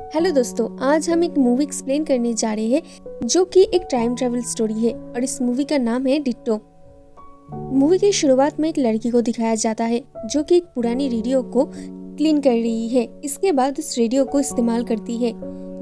Hello दोस्तों, आज हम एक मूवी एक्सप्लेन करने जा रहे हैं जो कि एक टाइम ट्रैवल स्टोरी है और इस मूवी का नाम है डिट्टो। मूवी की शुरुआत में एक लड़की को दिखाया जाता है जो कि एक पुरानी रेडियो को क्लीन कर रही है। इसके बाद उस रेडियो को इस्तेमाल करती है।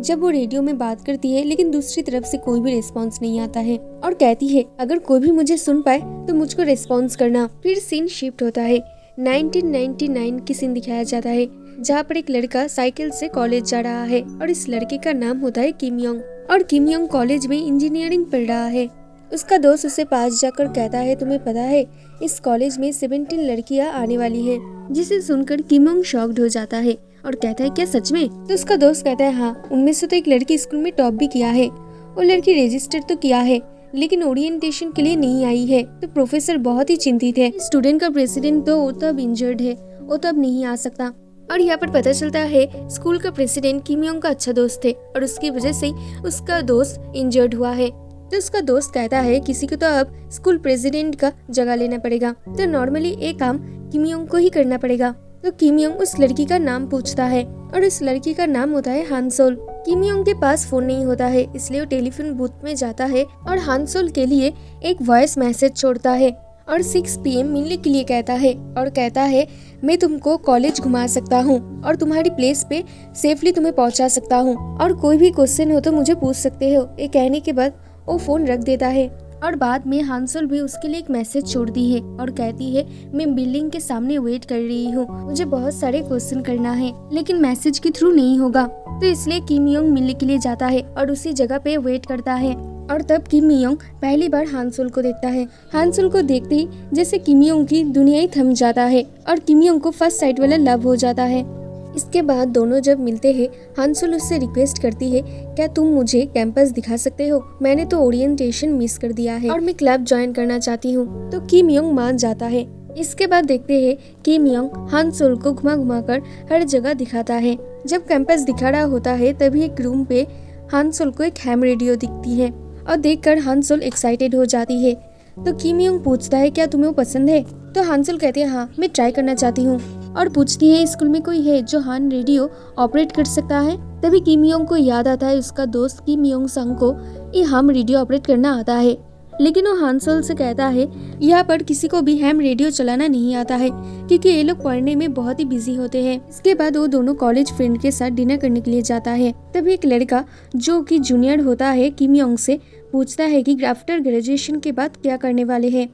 जब वो रेडियो में बात करती है लेकिन दूसरी तरफ से कोई भी रिस्पॉन्स नहीं आता है और कहती है अगर कोई भी मुझे सुन पाए तो मुझको रिस्पॉन्स करना। फिर सीन शिफ्ट होता है 1999 की सीन दिखाया जाता है जहाँ पर एक लड़का साइकिल से कॉलेज जा रहा है और इस लड़के का नाम होता है किम योंग और किम योंग कॉलेज में इंजीनियरिंग पढ़ रहा है। उसका दोस्त उसे पास जाकर कहता है तुम्हें पता है इस कॉलेज में 17 लड़कियां आने वाली हैं। जिसे सुनकर किम योंग शॉक्ड हो जाता है और कहता है क्या सच में? तो उसका दोस्त कहता है हाँ, उनमें से तो एक लड़की स्कूल में टॉप भी किया है। वो लड़की रजिस्टर तो किया है लेकिन ओरिएंटेशन के लिए नहीं आई है। तो प्रोफेसर बहुत ही चिंतित है। स्टूडेंट का प्रेसिडेंट तो वो तो अब इंजर्ड है, वो तो अब नहीं आ सकता। और यहाँ पर पता चलता है स्कूल का प्रेसिडेंट किम योंग का अच्छा दोस्त है और उसकी वजह से उसका दोस्त इंजर्ड हुआ है। तो उसका दोस्त कहता है किसी को तो अब स्कूल प्रेसिडेंट का जगह लेना पड़ेगा, तो नॉर्मली एक काम किम योंग को ही करना पड़ेगा। तो किम योंग उस लड़की का नाम पूछता है और इस लड़की का नाम होता है हानसोल। किम योंग के पास फोन नहीं होता है इसलिए वो टेलीफोन बूथ में जाता है और हानसोल के लिए एक वॉइस मैसेज छोड़ता है और 6 PM मिलने के लिए कहता है और कहता है मैं तुमको कॉलेज घुमा सकता हूँ और तुम्हारी प्लेस पे सेफली तुम्हें पहुँचा सकता हूँ और कोई भी क्वेश्चन हो तो मुझे पूछ सकते हो। ये कहने के बाद वो फोन रख देता है और बाद में हानसोल भी उसके लिए एक मैसेज छोड़ती है और कहती है मैं बिल्डिंग के सामने वेट कर रही हूँ, मुझे बहुत सारे क्वेश्चन करना है लेकिन मैसेज के थ्रू नहीं होगा। तो इसलिए किम योंग मिलने के लिए जाता है और उसी जगह पे वेट करता है और तब किम योंग पहली बार हानसोल को देखता है। हानसोल को देखते ही जैसे किम योंग की दुनिया ही थम जाता है और किम योंग को फर्स्ट साइट वाला लव हो जाता है। इसके बाद दोनों जब मिलते हैं हानसोल उससे रिक्वेस्ट करती है क्या तुम मुझे कैंपस दिखा सकते हो, मैंने तो ओरिएंटेशन मिस कर दिया है और मैं क्लब ज्वाइन करना चाहती हूँ। तो किम योंग मान जाता है। इसके बाद देखते हैं किम योंग हानसोल को घुमा घुमा कर हर जगह दिखाता है। जब कैंपस दिखा रहा होता है तभी एक रूम पे हानसोल को एक हैम रेडियो दिखती है और देखकर हानसोल एक्साइटेड हो जाती है। तो किम योंग पूछता है क्या तुम्हें वो पसंद है? तो हानसोल कहती है हाँ, मैं ट्राई करना चाहती हूँ और पूछती है स्कूल में कोई है जो हान रेडियो ऑपरेट कर सकता है? तभी किम योंग को याद आता है उसका दोस्त किम योंग संग को ये हैम रेडियो ऑपरेट करना आता है, लेकिन वो हानसोल से कहता है यहाँ पर किसी को भी हैम रेडियो चलाना नहीं आता है क्योंकि ये लोग पढ़ने में बहुत ही बिजी होते हैं। इसके बाद वो दोनों कॉलेज फ्रेंड के साथ डिनर करने के लिए जाता है। तभी एक लड़का जो कि जूनियर होता है किम योंग से पूछता है कि आफ्टर ग्रेजुएशन के बाद क्या करने वाले हैं,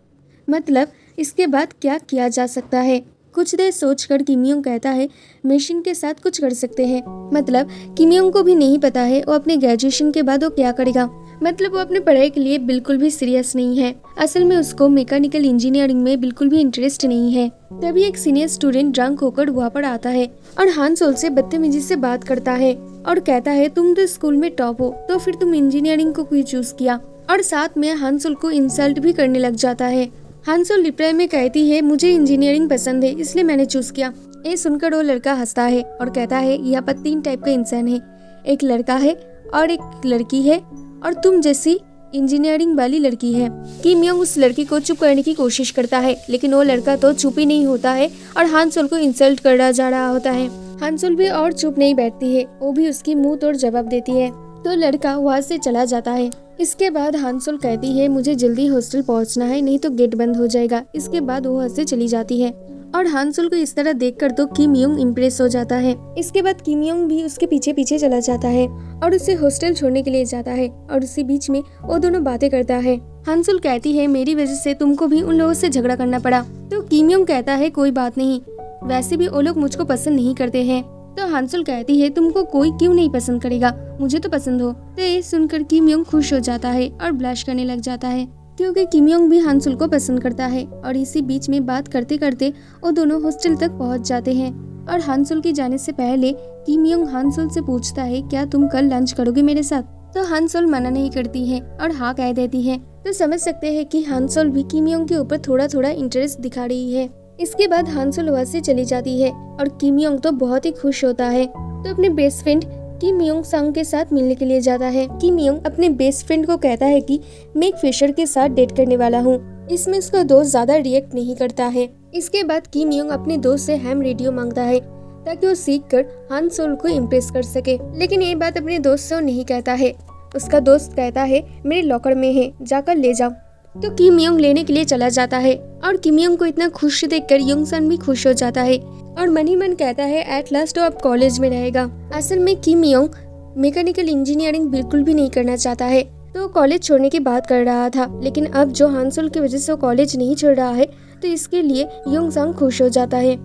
मतलब इसके बाद क्या किया जा सकता है। कुछ देर सोचकर किम योंग कहता है मशीन के साथ कुछ कर सकते हैं। मतलब किम योंग को भी नहीं पता है वो अपने ग्रेजुएशन के बाद वो क्या करेगा, मतलब वो अपने पढ़ाई के लिए बिल्कुल भी सीरियस नहीं है। असल में उसको मैकेनिकल इंजीनियरिंग में बिल्कुल भी इंटरेस्ट नहीं है। तभी एक सीनियर स्टूडेंट ड्रंक होकर वहाँ पर आता है और हानसोल से बदतमीजी से बात करता है और कहता है तुम तो स्कूल में टॉप हो तो फिर तुम इंजीनियरिंग को क्यों चूज किया, और साथ में हानसोल को इंसल्ट भी करने लग जाता है। हानसोल रिप्लाई में कहती है मुझे इंजीनियरिंग पसंद है इसलिए मैंने चूज किया। ये सुनकर वो लड़का हंसता है और कहता है यहाँ पर 3 टाइप का इंसान है, एक लड़का है और एक लड़की है और तुम जैसी इंजीनियरिंग वाली लड़की है। किम योंग उस लड़की को चुप करने की कोशिश करता है लेकिन वो लड़का तो चुप ही नहीं होता है और हानसोल को इंसल्ट कर जा रहा होता है। हानसोल भी और चुप नहीं बैठती है, वो भी उसकी मुंह तोड़ जवाब देती है। तो लड़का वहाँ से चला जाता है। इसके बाद हानसोल कहती है मुझे जल्दी हॉस्टल पहुँचना है नहीं तो गेट बंद हो जाएगा। इसके बाद वो वहाँ से चली जाती है और हानसोल को इस तरह देखकर तो किम योंग इम्प्रेस हो जाता है। इसके बाद किम योंग भी उसके पीछे पीछे चला जाता है और उसे हॉस्टल छोड़ने के लिए जाता है और उसी बीच में वो दोनों बातें करता है। हानसोल कहती है मेरी वजह से तुमको भी उन लोगों से झगड़ा करना पड़ा। तो किम योंग कहता है कोई बात नहीं, वैसे भी वो लोग मुझको पसंद नहीं करते हैं। तो हानसोल कहती है तुमको कोई क्यों नहीं पसंद करेगा, मुझे तो पसंद हो। तो ये सुनकर किम योंग खुश हो जाता है और ब्लश करने लग जाता है क्योंकि किम योंग भी हानसोल को पसंद करता है। और इसी बीच में बात करते करते वो दोनों हॉस्टल तक पहुंच जाते हैं और हानसोल के जाने से पहले किम योंग हानसोल से पूछता है क्या तुम कल लंच करोगे मेरे साथ? तो हानसोल मना नहीं करती है और हाँ कह देती है। तो समझ सकते हैं कि हानसोल भी किम योंग के ऊपर थोड़ा थोड़ा इंटरेस्ट दिखा रही है। इसके बाद हानसोल वहाँ से चली जाती है और किम योंग तो बहुत ही खुश होता है। तो अपने बेस्ट फ्रेंड किम योंग संग के साथ मिलने के लिए जाता है। किम योंग अपने बेस्ट फ्रेंड को कहता है कि मैं एक फिशर के साथ डेट करने वाला हूँ। इसमें उसका दोस्त ज्यादा रिएक्ट नहीं करता है। इसके बाद किम योंग अपने दोस्त से हैम रेडियो मांगता है ताकि वो सीख कर हान सोल को इम्प्रेस कर सके। लेकिन ये बात अपने दोस्त से वो नहीं कहता है। उसका दोस्त कहता है मेरे लॉकर में है, जाकर ले जाओ। तो किम योंग लेने के लिए चला जाता है और किम योंग को इतना खुश देखकर योंग सन भी खुश हो जाता है और मन ही मन कहता है एट लास्ट वो अब कॉलेज में रहेगा। असल में किम योंग मैकेनिकल इंजीनियरिंग बिल्कुल भी नहीं करना चाहता है, तो कॉलेज छोड़ने की बात कर रहा था। लेकिन अब जो हान सोल की वजह से वो कॉलेज नहीं छोड़ रहा है, तो इसके लिए योंग संग खुश हो जाता है।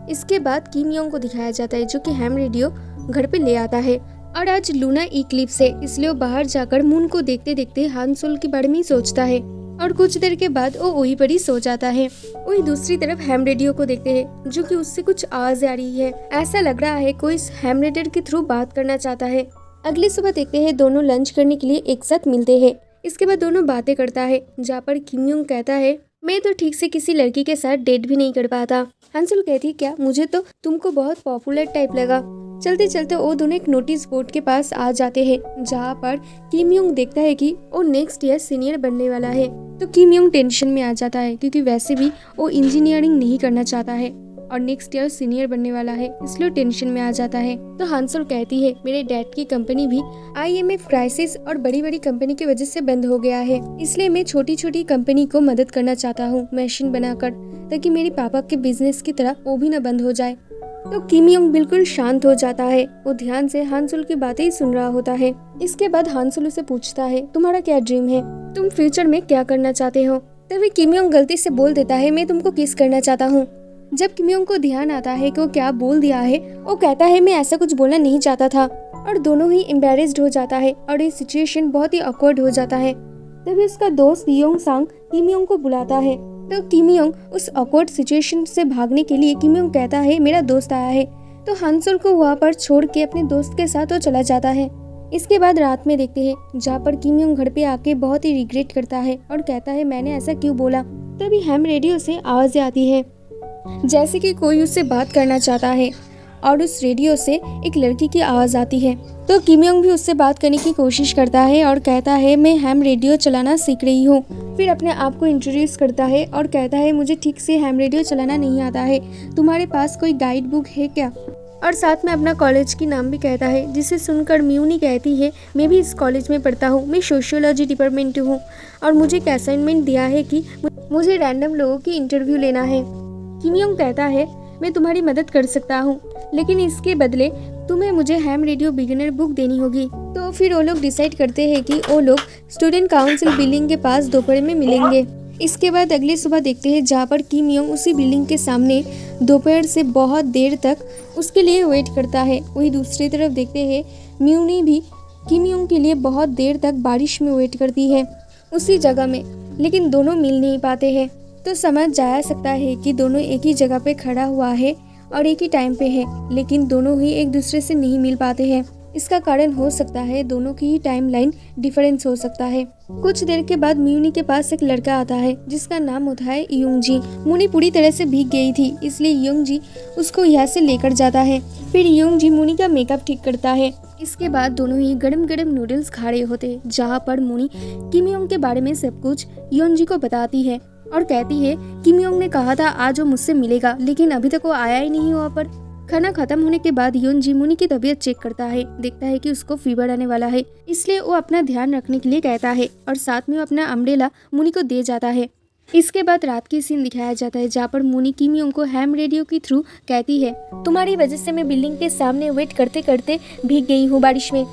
इसके बाद किम योंग को दिखाया जाता है जो कि हैम रेडियो घर पे ले आता है और आज लूना इक्लिप्स है, इसलिए वो बाहर जाकर मून को देखते देखते हान सोल के बारे में ही सोचता है और कुछ देर के बाद वो वहीं पर ही सो जाता है। वही दूसरी तरफ हैम रेडियो को देखते हैं जो कि उससे कुछ आवाज आ रही है। ऐसा लग रहा है कोई इस हैम रेडियो के थ्रू बात करना चाहता है। अगली सुबह देखते हैं दोनों लंच करने के लिए एक साथ मिलते हैं। इसके बाद दोनों बातें करता है, जहाँ पर किम योंग कहता है मैं तो ठीक से किसी लड़की के साथ डेट भी नहीं कर पाता। हंसल कहती क्या, मुझे तो तुमको बहुत पॉपुलर टाइप लगा। चलते चलते वो दोनों एक नोटिस बोर्ड के पास आ जाते हैं, जहाँ पर किम योंग देखता है कि वो नेक्स्ट ईयर सीनियर बनने वाला है। तो किम योंग टेंशन में आ जाता है क्योंकि वैसे भी वो इंजीनियरिंग नहीं करना चाहता है और नेक्स्ट ईयर सीनियर बनने वाला है, इसलिए टेंशन में आ जाता है। तो हांसुल कहती है मेरे डैड की कंपनी भी IMF क्राइसिस और बड़ी बड़ी कंपनी की वजह से बंद हो गया है, इसलिए मैं छोटी छोटी कंपनी को मदद करना चाहता हूँ मशीन बनाकर, ताकि मेरे पापा के बिजनेस की तरह वो भी न बंद हो जाए। तो किम योंग बिल्कुल शांत हो जाता है, वो ध्यान से हांसुल की बातें ही सुन रहा होता है। इसके बाद हांसुल उसे पूछता है तुम्हारा क्या ड्रीम है, तुम फ्यूचर में क्या करना चाहते हो। तभी किम योंग गलती से बोल देता है मैं तुमको किस करना चाहता हूँ। जब किम योंग को ध्यान आता है कि वो क्या बोल दिया है, वो कहता है मैं ऐसा कुछ बोलना नहीं चाहता था, और दोनों ही एम्बेरेस्ड हो जाता है और ये सिचुएशन बहुत ही ऑकवर्ड हो जाता है। तभी उसका दोस्त योंग सांग किम योंग को बुलाता है। तो किम योंग उस ऑकवर्ड सिचुएशन से भागने के लिए किम योंग कहता है मेरा दोस्त आया है। तो हांसुल को वहाँ पर छोड़ के अपने दोस्त के साथ वो चला जाता है। इसके बाद रात में देखते हैं जहाँ पर किम योंग घर पे आके बहुत ही रिग्रेट करता है और कहता है मैंने ऐसा क्यों बोला। तभी हैम रेडियो से आवाज़ें आती है जैसे कि कोई उससे बात करना चाहता है, और उस रेडियो से एक लड़की की आवाज़ आती है। तो किम योंग भी उससे बात करने की कोशिश करता है और कहता है मैं हैम रेडियो चलाना सीख रही हूँ। फिर अपने आप को इंट्रोड्यूस करता है और कहता है मुझे ठीक से हैम रेडियो चलाना नहीं आता है, तुम्हारे पास कोई गाइड बुक है क्या। और साथ में अपना कॉलेज की नाम भी कहता है, जिसे सुनकर म्यूनी कहती है मैं भी इस कॉलेज में पढ़ता हूँ, मैं सोशियोलॉजी डिपार्टमेंट हूँ और मुझे एक असाइनमेंट दिया है कि मुझे रैंडम लोगों की इंटरव्यू लेना है। किम योंग कहता है मैं तुम्हारी मदद कर सकता हूँ, लेकिन इसके बदले तुम्हें मुझे हैम रेडियो बिगिनर बुक देनी होगी। तो फिर वो लोग डिसाइड करते हैं कि वो लोग स्टूडेंट काउंसिल बिल्डिंग के पास दोपहर में मिलेंगे। इसके बाद अगली सुबह देखते हैं जहाँ पर किम योंग उसी बिल्डिंग के सामने दोपहर से बहुत देर तक उसके लिए वेट करता है। वही दूसरी तरफ देखते हैं म्यूनी भी किम योंग के लिए बहुत देर तक बारिश में वेट करती है उसी जगह में, लेकिन दोनों मिल नहीं पाते हैं। तो समझ जा सकता है कि दोनों एक ही जगह पे खड़ा हुआ है और एक ही टाइम पे है, लेकिन दोनों ही एक दूसरे से नहीं मिल पाते हैं। इसका कारण हो सकता है दोनों की ही टाइमलाइन डिफरेंस हो सकता है। कुछ देर के बाद म्यूनी के पास एक लड़का आता है जिसका नाम होता है योंग जी। मुनी पूरी तरह से भीग गई थी, इसलिए योंग जी उसको यहाँ से लेकर जाता है। फिर योंग जी मुनी का मेकअप ठीक करता है। इसके बाद दोनों ही गरम गरम नूडल्स खा रहे होते हैं, जहाँ पर मुनी किम योंग के बारे में सब कुछ योंग जी को बताती है और कहती है किम योंग ने कहा था आज वो मुझसे मिलेगा, लेकिन अभी तक वो आया ही नहीं वहाँ पर। खाना खत्म होने के बाद योंग जी मुनी की तबीयत चेक करता है, देखता है कि उसको फीवर आने वाला है, इसलिए वो अपना ध्यान रखने के लिए कहता है और साथ में वो अपना अम्ब्रेला मुनी को दे जाता है। इसके बाद रात की सीन दिखाया जाता है जहाँ पर मुनी किम योंग को हैम रेडियो के थ्रू कहती है तुम्हारी वजह से मैं बिल्डिंग के सामने वेट करते करते भीग गई हूँ बारिश में।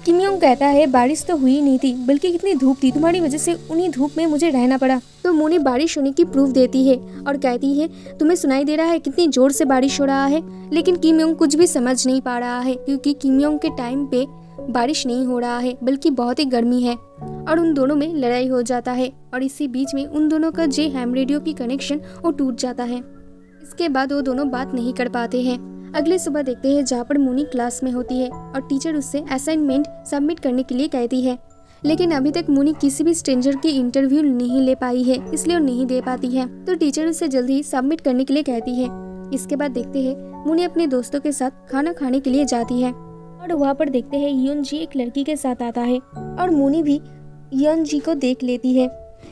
किम योंग कहता है बारिश तो हुई नहीं थी, बल्कि कितनी धूप थी, तुम्हारी वजह से उन्हीं धूप में मुझे रहना पड़ा। तो मुनी बारिश होने की प्रूफ देती है और कहती है तुम्हें सुनाई दे रहा है कितनी जोर से बारिश हो रहा है। लेकिन किम योंग कुछ भी समझ नहीं पा रहा है, क्योंकि किम योंग के टाइम पे बारिश नहीं हो रहा है बल्कि बहुत ही गर्मी है, और उन दोनों में लड़ाई हो जाता है और इसी बीच में उन दोनों का जे हैम रेडियो की कनेक्शन वो टूट जाता है। इसके बाद वो दोनों बात नहीं कर पाते हैं। अगले सुबह देखते हैं जहाँ पर मुनी क्लास में होती है और टीचर उससे असाइनमेंट सबमिट करने के लिए कहती है, लेकिन अभी तक मुनी किसी भी स्ट्रेंजर की इंटरव्यू नहीं ले पाई है, इसलिए वो नहीं दे पाती है। तो टीचर उससे जल्दी सबमिट करने के लिए कहती है। इसके बाद देखते हैं मुनी अपने दोस्तों के साथ खाना खाने के लिए जाती है और वहाँ पर देखते हैं योन जी एक लड़की के साथ आता है और मुनी भी योन जी को देख लेती है।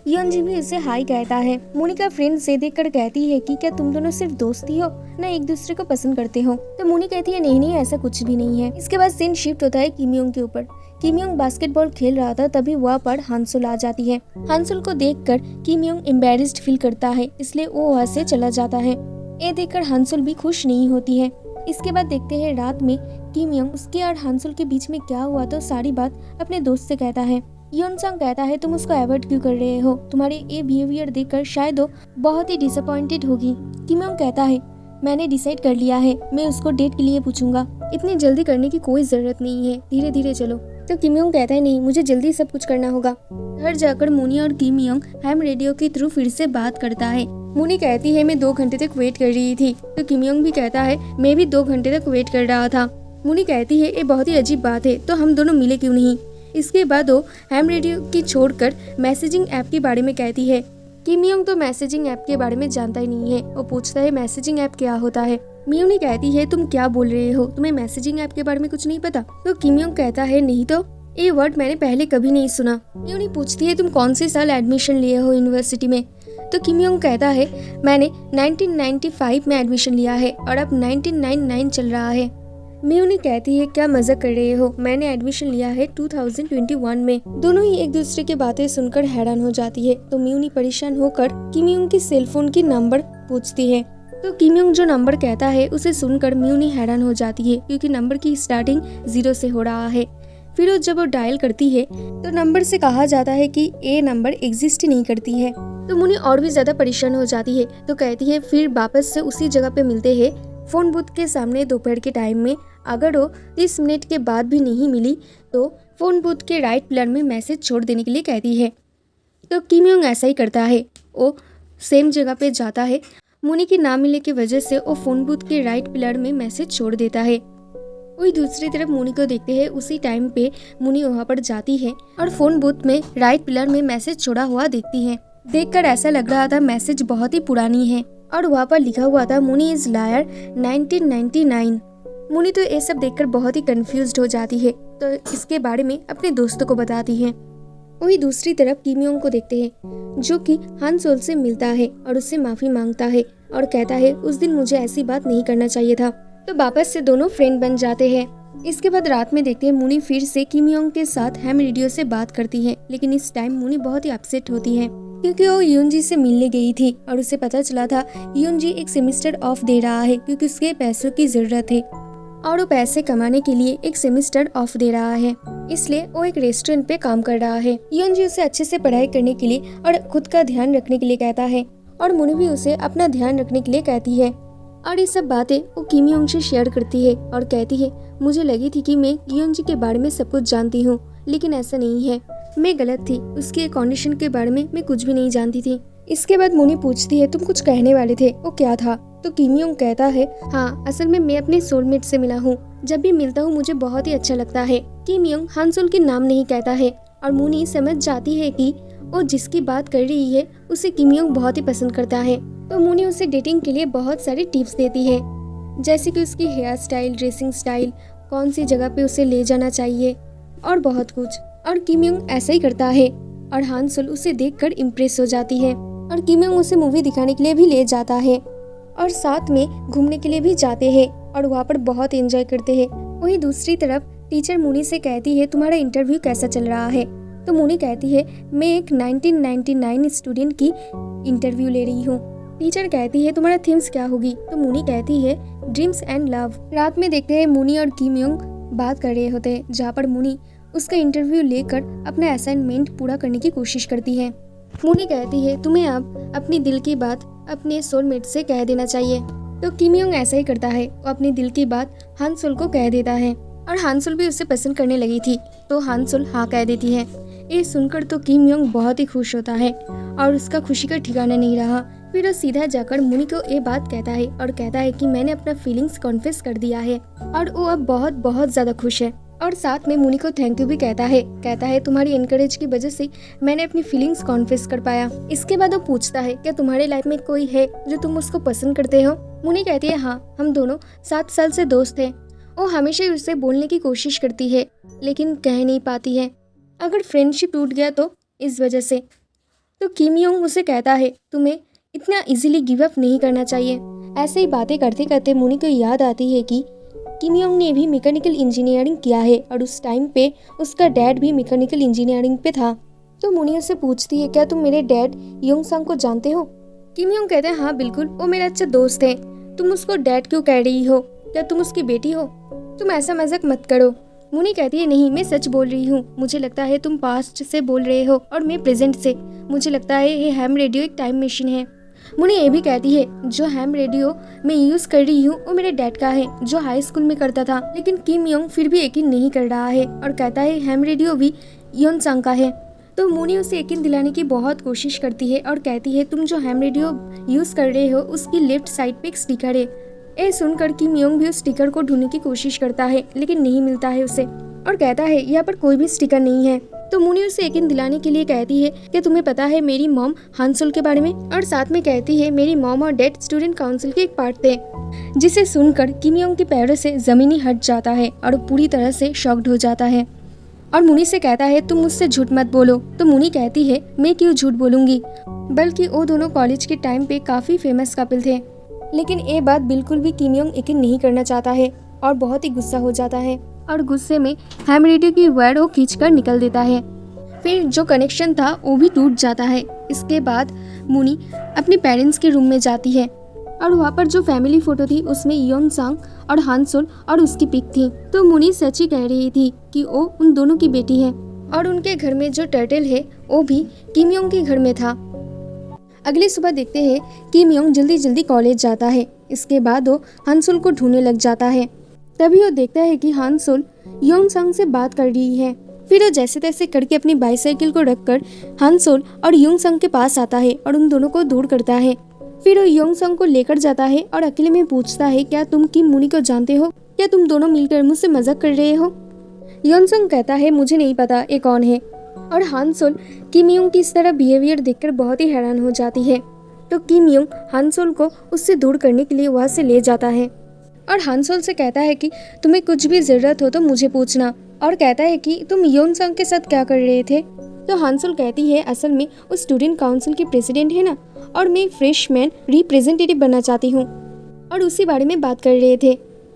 योनजी भी उसे हाई कहता है। मोनिका फ्रेंड से देखकर कहती है कि क्या तुम दोनों सिर्फ दोस्त ही हो, ना एक दूसरे को पसंद करते हो? तो मोनी कहती है नहीं नहीं, ऐसा कुछ भी नहीं है। इसके बाद सीन शिफ्ट होता है किम योंग के ऊपर। किम योंग बास्केटबॉल खेल रहा था, तभी वहाँ पर हांसुल आ जाती है। हांसुल को देखकर किम योंग एम्बेरेस्ड फील करता है, इसलिए वो वहाँ से चला जाता है। ये देखकर हांसुल भी खुश नहीं होती है। इसके बाद देखते हैं रात में किम योंग उसके और हांसुल के बीच में क्या हुआ तो सारी बात अपने दोस्त से कहता है। योनसंग कहता है तुम उसको अवॉइड क्यों कर रहे हो, तुम्हारे ये बिहेवियर देखकर शायद वो बहुत ही डिसअपॉइंटेड होगी। किम योंग कहता है मैंने डिसाइड कर लिया है, मैं उसको डेट के लिए पूछूंगा, इतनी जल्दी करने की कोई जरूरत नहीं है, धीरे धीरे चलो। तो किम योंग कहता है नहीं, मुझे जल्दी सब कुछ करना होगा। घर जाकर मुनी और किम योंग हैम रेडियो के थ्रू फिर से बात करता है। मुनी कहती है मैं 2 घंटे तक वेट कर रही थी, तो किम योंग भी कहता है मैं भी 2 घंटे तक वेट कर रहा था। मुनी कहती है ये बहुत ही अजीब बात है, तो हम दोनों मिले क्यों नहीं। इसके बाद वो हैम रेडियो की छोड़कर मैसेजिंग ऐप के बारे में कहती है। किम योंग तो मैसेजिंग ऐप के बारे में जानता ही नहीं है। वो पूछता है मैसेजिंग ऐप क्या होता है। म्यूनी कहती है तुम क्या बोल रहे हो, तुम्हें मैसेजिंग ऐप के बारे में कुछ नहीं पता। तो किम योंग कहता है नहीं तो, ये वर्ड मैंने पहले कभी नहीं सुना। म्यूनी पूछती है तुम कौन से साल एडमिशन लिए हो यूनिवर्सिटी में। तो किम योंग कहता है मैंने 1995 में एडमिशन लिया है और अब 1999 चल रहा है। म्यूनी कहती है क्या मजाक कर रहे हो, मैंने एडमिशन लिया है 2021 में। दोनों ही एक दूसरे की बातें सुनकर हैरान हो जाती है। तो म्यूनी परेशान होकर किम योंग की सेलफोन की नंबर पूछती है। तो किम योंग जो नंबर कहता है उसे सुनकर म्यूनी हैरान हो जाती है, क्योंकि नंबर की स्टार्टिंग 0 से हो रहा है। फिर जब वो डायल करती है तो नंबर से कहा जाता है कि ये नंबर एग्जिस्ट नहीं करती है। तो मुनी और भी ज्यादा परेशान हो जाती है। तो कहती है फिर वापस से उसी जगह पे मिलते हैं फोन बूथ के सामने दोपहर के टाइम में। अगर वो 30 मिनट के बाद भी नहीं मिली तो फोन बूथ के राइट पिलर में मैसेज छोड़ देने के लिए कहती है। तो किम योंग ऐसा ही करता है, वो सेम जगह पे जाता है। मुनी की ना मिलने की वजह से वो फोन बूथ के राइट पिलर में मैसेज छोड़ देता है। वही दूसरी तरफ मुनी को देखते हैं। उसी टाइम पे मुनी वहाँ पर जाती है और फोन बूथ में राइट पिलर में मैसेज छोड़ा हुआ देखती है। देखकर ऐसा लग रहा था मैसेज बहुत ही पुरानी है और वहाँ पर लिखा हुआ था मुनी इज लायर 1999। मुनी तो ये सब देखकर बहुत ही कंफ्यूज्ड हो जाती है, तो इसके बारे में अपने दोस्तों को बताती है। वही दूसरी तरफ किम योंग को देखते हैं, जो कि हान सोल से मिलता है और उससे माफी मांगता है और कहता है उस दिन मुझे ऐसी बात नहीं करना चाहिए था। तो वापस से दोनों फ्रेंड बन जाते हैं। इसके बाद रात में देखते हैं मुनी फिर से किम योंग के साथ हैम रेडियो से बात करती है, लेकिन इस टाइम मुनी बहुत ही अपसेट होती है, क्योंकि वो योनजी से मिलने गई थी और उसे पता चला था योनजी एक सेमेस्टर ऑफ दे रहा है, क्योंकि उसके पैसों की जरूरत है और वो पैसे कमाने के लिए एक सेमेस्टर ऑफ दे रहा है, इसलिए वो एक रेस्टोरेंट पे काम कर रहा है। योनजी उसे अच्छे से पढ़ाई करने के लिए और खुद का ध्यान रखने के लिए कहता है और मुनी भी उसे अपना ध्यान रखने के लिए कहती है। और ये सब बातें वो किम योंग से शेयर करती है और कहती है मुझे लगी थी कि मैं योनजी के बारे में सब कुछ जानती हूँ, लेकिन ऐसा नहीं है, मैं गलत थी, उसके कंडीशन के बारे में मैं कुछ भी नहीं जानती थी। इसके बाद मुनी पूछती है तुम कुछ कहने वाले थे, वो क्या था। तो किम योंग कहता है हाँ, असल में मैं अपने सोलमेट से मिला हूँ, जब भी मिलता हूँ मुझे बहुत ही अच्छा लगता है। किम योंग हांसुल के नाम नहीं कहता है और मुनी समझ जाती है कि वो जिसकी बात कर रही है उसे किम योंग बहुत ही पसंद करता है। तो मुनी उसे डेटिंग के लिए बहुत सारी टिप्स देती है, जैसे कि उसकी हेयर स्टाइल, ड्रेसिंग स्टाइल, कौन सी जगह पे उसे ले जाना चाहिए और बहुत कुछ। और किम योंग ऐसा ही करता है और हांसुल उसे देखकर इम्प्रेस हो जाती है और किम योंग उसे मूवी दिखाने के लिए भी ले जाता है और साथ में घूमने के लिए भी जाते हैं और वहाँ पर बहुत एंजॉय करते हैं। वहीं दूसरी तरफ टीचर मुनी से कहती है तुम्हारा इंटरव्यू कैसा चल रहा है। तो मुनी कहती है मैं एक 1999 स्टूडेंट की इंटरव्यू ले रही हूँ। टीचर कहती है तुम्हारा थीम्स क्या होगी। तो मुनी कहती है ड्रीम्स एंड लव। रात में देखते हैं मुनी और किम योंग बात कर रहे होते हैं, जहाँ पर मुनी उसका इंटरव्यू लेकर अपना असाइनमेंट पूरा करने की कोशिश करती है। मुनी कहती है तुम्हें अब अपनी दिल की बात अपने सोलमेट से कह देना चाहिए। तो किम योंग ऐसा ही करता है, वो अपनी दिल की बात हांसुल को कह देता है और हांसुल भी उसे पसंद करने लगी थी, तो हांसुल हाँ कह देती है। ये सुनकर तो किम योंग बहुत ही खुश होता है और उसका खुशी का ठिकाना नहीं रहा। फिर वो सीधा जाकर मुनी को ये बात कहता है और कहता है कि मैंने अपना फीलिंग्स कॉन्फेस कर दिया है और वो अब बहुत बहुत ज्यादा खुश है। और साथ में मुनी को थैंक यू भी कहता है तुम्हारी एनकरेज की वजह से मैंने अपनी फीलिंग्स कॉन्फेस कर पाया। इसके बाद वो पूछता है क्या तुम्हारे लाइफ में कोई है जो तुम उसको पसंद करते हो। मुनी कहती है हाँ, हम दोनों 7 साल से दोस्त हैं। वो हमेशा उससे बोलने की कोशिश करती है लेकिन कह नहीं पाती है। अगर फ्रेंडशिप टूट गया तो इस वजह से। तो किम योंग उसे कहता है तुम्हें इतना इजीली गिव अप नहीं करना चाहिए। ऐसे ही बातें करते करते मुनी को याद आती है कि किम योंग ने भी मैकेनिकल इंजीनियरिंग किया है और उस टाइम पे उसका डैड भी मैकेनिकल इंजीनियरिंग पे था। तो मुनी उससे पूछती है क्या तुम मेरे डैड योंग संग को जानते हो? किम योंग कहते हैं हाँ बिल्कुल, वो मेरा अच्छा दोस्त है। तुम उसको डैड क्यों कह रही हो? क्या तुम उसकी बेटी हो? तुम ऐसा मजाक मत करो। मुनी कहती है नहीं, मैं सच बोल रही हूँ। मुझे लगता है तुम पास्ट से बोल रहे हो और मैं प्रेजेंट से। मुझे लगता है ये हैम रेडियो एक टाइम मशीन है। मुनी ये भी कहती है जो हैम रेडियो मैं यूज कर रही हूँ वो मेरे डैड का है जो हाई स्कूल में करता था। लेकिन किम योंग फिर भी यकीन नहीं कर रहा है और कहता है हैम रेडियो भी योन संग का है। तो मुनी उसे यकीन दिलाने की बहुत कोशिश करती है और कहती है तुम जो हैम रेडियो यूज कर रहे हो उसकी लेफ्ट साइड पे एक स्टिकर है। ये सुनकर किम योंग भी उस स्टिकर को ढूंढने की कोशिश करता है लेकिन नहीं मिलता है उसे और कहता है यहाँ पर कोई भी स्टिकर नहीं है। तो मुनी उसे यकीन दिलाने के लिए कहती है कि तुम्हें पता है मेरी मॉम हानसोल के बारे में, और साथ में कहती है मेरी मॉम और डैड स्टूडेंट काउंसिल के एक पार्ट थे। जिसे सुनकर किम योंग के पैरों से जमीन ही हट जाता है और पूरी तरह से शॉक्ड हो जाता है और मुनी से कहता है तुम मुझसे झूठ मत बोलो। तो मुनी कहती है मैं क्यों झूठ बोलूंगी, बल्कि वो दोनों कॉलेज के टाइम पे काफी फेमस कपल थे। लेकिन ये बात बिल्कुल भी किम योंग यकीन नहीं करना चाहता है और बहुत ही गुस्सा हो जाता है और गुस्से में हैम रेडियो की वायर वो खींचकर निकल देता है। फिर जो कनेक्शन था वो भी टूट जाता है। इसके बाद मुनी अपने पेरेंट्स के रूम में जाती है और वहाँ पर जो फैमिली फोटो थी उसमें योन सांग और हानसोल और उसकी पिक थी। तो मुनी सच ही कह रही थी कि वो उन दोनों की बेटी है और उनके घर में जो टर्टल है वो भी किम योंग के घर में था। अगली सुबह देखते हैं किम योंग जल्दी जल्दी कॉलेज जाता है। इसके बाद वो हानसोल को ढूंढने लग जाता है। तभी वो देखता है कि हानसोल योंग सांग से बात कर रही है। फिर वो जैसे तैसे करके अपनी बाईसाइकिल को रखकर हानसोल और योंग सांग के पास आता है और उन दोनों को दूर करता है। फिर वो योंग सांग को लेकर जाता है और अकेले में पूछता है क्या तुम किम मुनी को जानते हो? क्या तुम दोनों मिलकर मुझसे मजाक कर रहे हो? योंग सांग कहता है मुझे नहीं पता ये कौन है। और हानसोल किम योंग की इस तरह बिहेवियर देखकर बहुत ही हैरान हो जाती है। तो किम योंग हानसोल को उससे दूर करने के लिए वहाँ से ले जाता है और हानसोल से कहता है कि तुम्हें कुछ भी जरूरत हो तो मुझे पूछना, और कहता है कि तुम योन सांग के साथ क्या कर रहे थे? तो हानसोल कहती है असल में वो स्टूडेंट काउंसिल की प्रेसिडेंट है ना, और मैं फ्रेशमैन रिप्रेजेंटेटिव बनना चाहती हूँ और उसी बारे में बात कर रहे थे।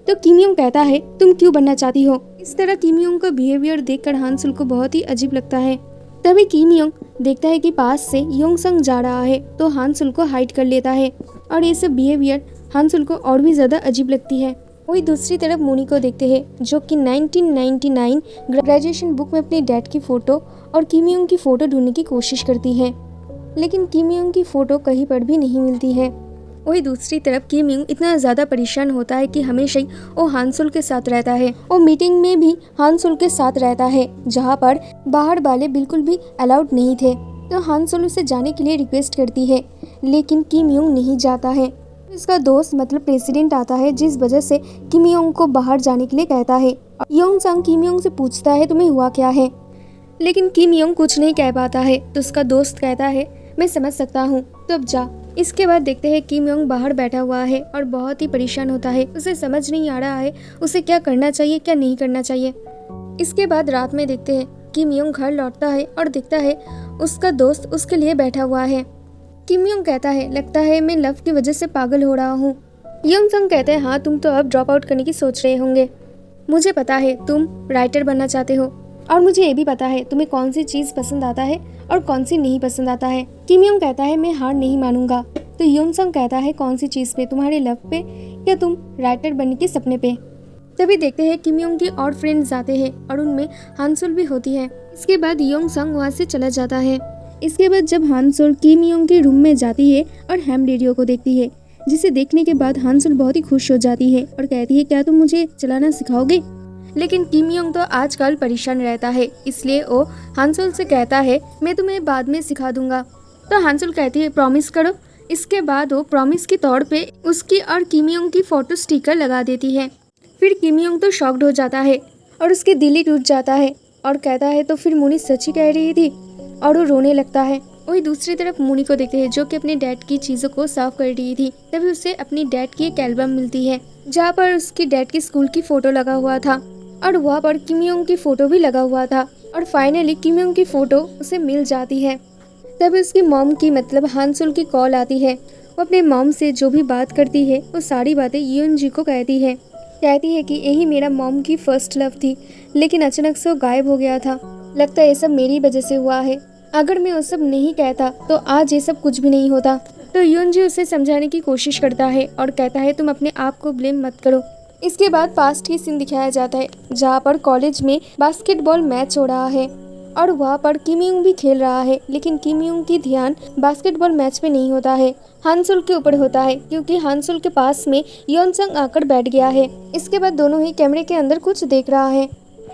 तो किम योंग कहता है तुम क्यों बनना चाहती हो? इस तरह किम योंग का बिहेवियर देखकर हानसोल को बहुत ही अजीब लगता है। तभी किम योंग देखता है कि पास से योंग संग जा रहा है तो हानसोल को हाइड कर लेता है और ये सब बिहेवियर हानसोल को और भी ज्यादा अजीब लगती है। वही दूसरी तरफ मुनी को देखते हैं जो कि 1999 ग्रेजुएशन बुक में अपने डैड की फोटो और किम योंग की फोटो ढूंढने की कोशिश करती है, लेकिन किम योंग की फोटो कहीं पर भी नहीं मिलती है। वही दूसरी तरफ किम योंग इतना ज्यादा परेशान होता है कि हमेशा ही वो हानसोल के साथ रहता है। वो मीटिंग में भी हानसोल के साथ रहता है जहाँ पर बाहर वाले बिल्कुल भी अलाउड नहीं थे। तो हानसोल उसे जाने के लिए रिक्वेस्ट करती है लेकिन किम योंग नहीं जाता है। इसका दोस्त मतलब प्रेसिडेंट आता है जिस वजह से किम योंग को बाहर जाने के लिए कहता है। योंग सांग किम योंग से पूछता है तुम्हें हुआ क्या है, लेकिन किम योंग कुछ नहीं कह पाता है। तो उसका दोस्त कहता है मैं समझ सकता हूँ, तो अब जा। इसके बाद देखते हैं किम योंग बाहर बैठा हुआ है और बहुत ही परेशान होता है। उसे समझ नहीं आ रहा है उसे क्या करना चाहिए क्या नहीं करना चाहिए। इसके बाद रात में देखते हैं किम योंग घर लौटता है और देखता है उसका दोस्त उसके लिए बैठा हुआ है। किम योंग कहता है लगता है मैं लव की वजह से पागल हो रहा हूँ। योंग संग कहते हैं हाँ तुम तो अब ड्रॉप आउट करने की सोच रहे होंगे। मुझे पता है तुम राइटर बनना चाहते हो और मुझे ये भी पता है तुम्हें कौन सी चीज़ पसंद आता है और कौन सी नहीं पसंद आता है। किम योंग कहता है मैं हार नहीं मानूंगा। तो योंग संग कहता है कौन सी चीज़ पे, तुम्हारे लव पे या तुम राइटर बनने के सपने पे। तभी देखते हैं किम योंग की और फ्रेंड्स आते हैं और उनमें हानसोल भी होती है। इसके बाद योंग संग वहाँ से चला जाता है। इसके बाद जब हानसोल किम योंग के रूम में जाती है और हैम रेडियो को देखती है, जिसे देखने के बाद हानसोल बहुत ही खुश हो जाती है और कहती है क्या तुम मुझे चलाना सिखाओगे? लेकिन किम योंग तो आजकल परेशान रहता है, इसलिए वो हानसोल से कहता है मैं तुम्हें बाद में सिखा दूंगा। तो हानसोल कहती है प्रॉमिस करो। इसके बाद वो प्रॉमिस के तौर पे उसकी और किम योंग की फोटो स्टिकर लगा देती है। फिर किम योंग तो शॉक्ड हो जाता है और उसकी दिल ही टूट जाता है और कहता है तो फिर मुनी सच ही कह रही थी, और वो रोने लगता है। वही दूसरी तरफ मुनी को देखते हैं जो कि अपने डैड की चीज़ों को साफ कर रही थी। तभी उसे अपनी डैड की एक एल्बम मिलती है जहाँ पर उसकी डैड की स्कूल की फोटो लगा हुआ था और वहाँ पर किम योंग की फोटो भी लगा हुआ था और फाइनली किम योंग की फोटो उसे मिल जाती है। तभी उसकी मॉम की मतलब हानसुल की कॉल आती है। वो अपने मॉम से जो भी बात करती है वो सारी बातें यूनजी को कहती है कि यही मेरा मॉम की फर्स्ट लव थी, लेकिन अचानक से वो गायब हो गया था। लगता है ये सब मेरी वजह से हुआ है। अगर मैं वो सब नहीं कहता तो आज ये सब कुछ भी नहीं होता। तो यूनजी उसे समझाने की कोशिश करता है और कहता है तुम अपने आप को ब्लेम मत करो। इसके बाद पास्ट की सीन दिखाया जाता है जहाँ पर कॉलेज में बास्केटबॉल मैच हो रहा है और वहाँ पर किम यूंग भी खेल रहा है, लेकिन किम यूंग की ध्यान बास्केटबॉल मैच पे नहीं होता है, हानसुल के ऊपर होता है, क्योंकि हानसुल के पास में योनसंग आकर बैठ गया है। इसके बाद दोनों ही कैमरे के अंदर कुछ देख रहा है।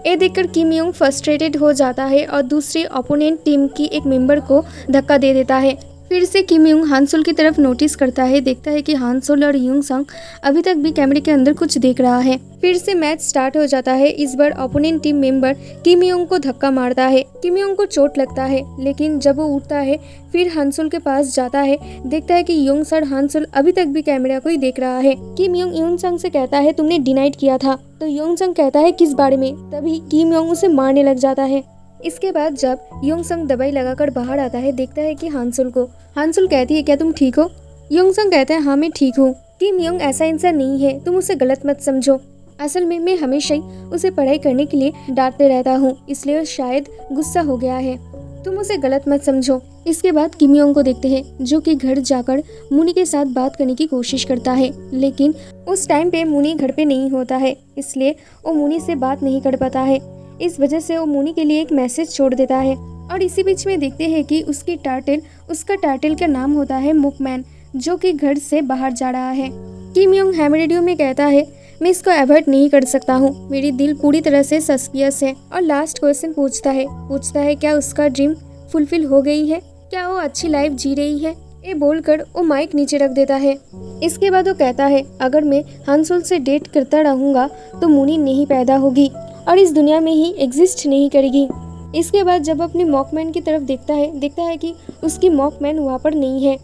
ये देखकर किम यूंग फ्रस्ट्रेटेड हो जाता है और दूसरी ओपोनेंट टीम की एक मेंबर को धक्का दे देता है। फिर से किम यूंग हानसुल की तरफ नोटिस करता है, देखता है कि हानसुल और यूनसंग अभी तक भी कैमरे के अंदर कुछ देख रहा है। फिर से मैच स्टार्ट हो जाता है। इस बार ओपोनेंट टीम मेंबर किम यूंग को धक्का मारता है। किम यूंग को चोट लगता है, लेकिन जब वो उठता है फिर हानसुल के पास जाता है, देखता है कि यूंग और हानसुल अभी तक भी कैमरा को ही देख रहा है। किम यूंग यूनसंग से कहता है तुमने डिनाइड किया था, तो यूनसंग कहता है किस बारे में। तभी किम यूंग उसे मारने लग जाता है। इसके बाद जब यूनसंग दवाई लगाकर बाहर आता है, देखता है कि हानसुल को। हानसुल कहती है क्या तुम ठीक हो? यूनसंग कहता है हाँ मैं ठीक हूँ। किम यूंग ऐसा इंसान नहीं है, तुम उसे गलत मत समझो। असल में मैं हमेशा ही उसे पढ़ाई करने के लिए डांटते रहता हूँ, इसलिए वो शायद गुस्सा हो गया है, तुम उसे गलत मत समझो। इसके बाद किम यूंग को देखते हैं जो कि घर जाकर मुनी के साथ बात करने की कोशिश करता है, लेकिन उस टाइम पे मुनी घर पे नहीं होता है, इसलिए वो मुनी से बात नहीं कर पाता है। इस वजह से वो मुनी के लिए एक मैसेज छोड़ देता है और इसी बीच में देखते हैं कि उसका टाइटल का नाम होता है मुकमैन, जो कि घर से बाहर जा रहा है। किम यूंग हैम रेडियो में कहता है मैं इसको अवॉइड नहीं कर सकता हूँ, मेरी दिल पूरी तरह से सस्पियस है। और लास्ट क्वेश्चन पूछता है क्या उसका ड्रीम फुलफिल हो गई है, क्या वो अच्छी लाइफ जी रही है। ये बोलकर वो माइक नीचे रख देता है। इसके बाद वो कहता है अगर मैं हानसुल से डेट करता रहूंगा तो मुनी नहीं पैदा होगी और इस दुनिया में ही एग्जिस्ट नहीं करेगी। इसके बाद जब अपने मॉकमैन की तरफ देखता है कि उसकी मॉकमैन वहाँ पर नहीं है।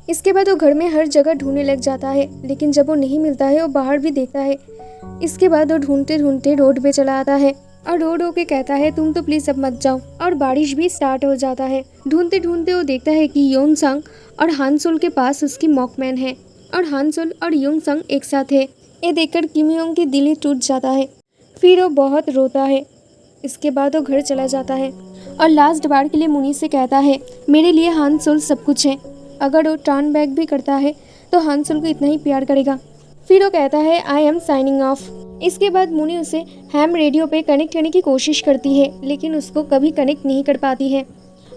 इसके बाद वो घर में हर जगह ढूंढने लग जाता है, लेकिन जब वो नहीं मिलता है वो बाहर भी देखता है। इसके बाद वो ढूंढते ढूंढते रोड पे चला आता है और रोड होके कहता है तुम तो प्लीज अब मत जाओ। और बारिश भी स्टार्ट हो जाता है। ढूंढते ढूंढते वो देखता है कि योनसंग और हानसुल के पास उसकी मॉकमैन है और हानसुल और योनसंग एक साथ है। ये देखकर किम यूंग की दिल ही टूट जाता है। फिर वो बहुत रोता है। इसके बाद वो घर चला जाता है और लास्ट बार के लिए मुनी से कहता है मेरे लिए हानसुल सब कुछ है, अगर वो टर्न बैक भी करता है तो हानसुल को इतना ही प्यार करेगा। फिर वो कहता है आई एम साइनिंग ऑफ। इसके बाद मुनी उसे हैम रेडियो पे कनेक्ट करने की कोशिश करती है, लेकिन उसको कभी कनेक्ट नहीं कर पाती है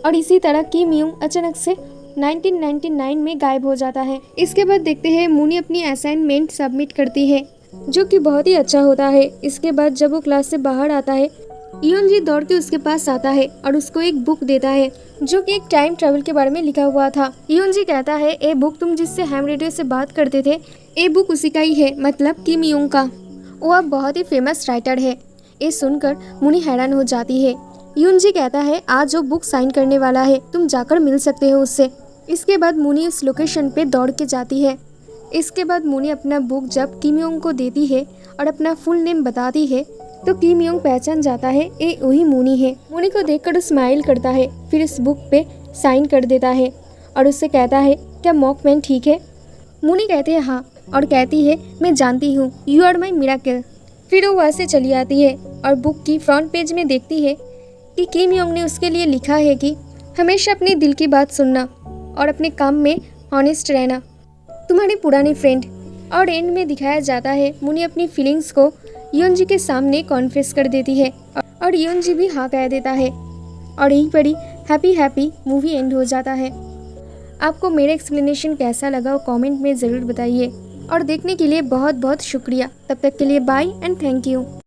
और इसी तरह किम यूंग अचानक से 1999 में गायब हो जाता है। इसके बाद देखते हैं मुनी अपनी असाइनमेंट सबमिट करती है, जो कि बहुत ही अच्छा होता है। इसके बाद जब वो क्लास से बाहर आता है, यूनजी दौड़ के उसके पास आता है और उसको एक बुक देता है जो कि एक टाइम ट्रेवल के बारे में लिखा हुआ था। यूनजी कहता है ये बुक तुम जिससे हैम रेडियो से बात करते थे, ये बुक उसी का ही है, मतलब किम यूंग का। वो अब बहुत ही फेमस राइटर है। ये सुनकर मुनी हैरान हो जाती है। यूनजी कहता है आज वो बुक साइन करने वाला है, तुम जाकर मिल सकते हो उससे। इसके बाद मुनी उस लोकेशन पे दौड़ के जाती है। इसके बाद मुनी अपना बुक जब किम यूंग को देती है और अपना फुल नेम बताती है तो किम यूंग पहचान जाता है ये वही मुनी है। मुनी को देखकर वो स्माइल करता है, फिर इस बुक पे साइन कर देता है और उससे कहता है क्या मॉकमैन ठीक है। मुनी कहते हैं हाँ और कहती है मैं जानती हूँ, यू आर माई मिराकल। फिर वो वहाँ से चली आती है और बुक की फ्रंट पेज में देखती है कि किम यूंग ने उसके लिए लिखा है कि हमेशा अपने दिल की बात सुनना और अपने काम में ऑनेस्ट रहना, तुम्हारे पुराने फ्रेंड। और एंड में दिखाया जाता है मुनी अपनी फीलिंग्स को यूनजी के सामने कॉन्फेस कर देती है और यूनजी भी हाँ कह देता है और यहीं पर ही हैप्पी मूवी एंड हो जाता है। आपको मेरा एक्सप्लेनेशन कैसा लगा वो कमेंट में ज़रूर बताइए और देखने के लिए बहुत बहुत शुक्रिया। तब तक के लिए बाय एंड थैंक यू।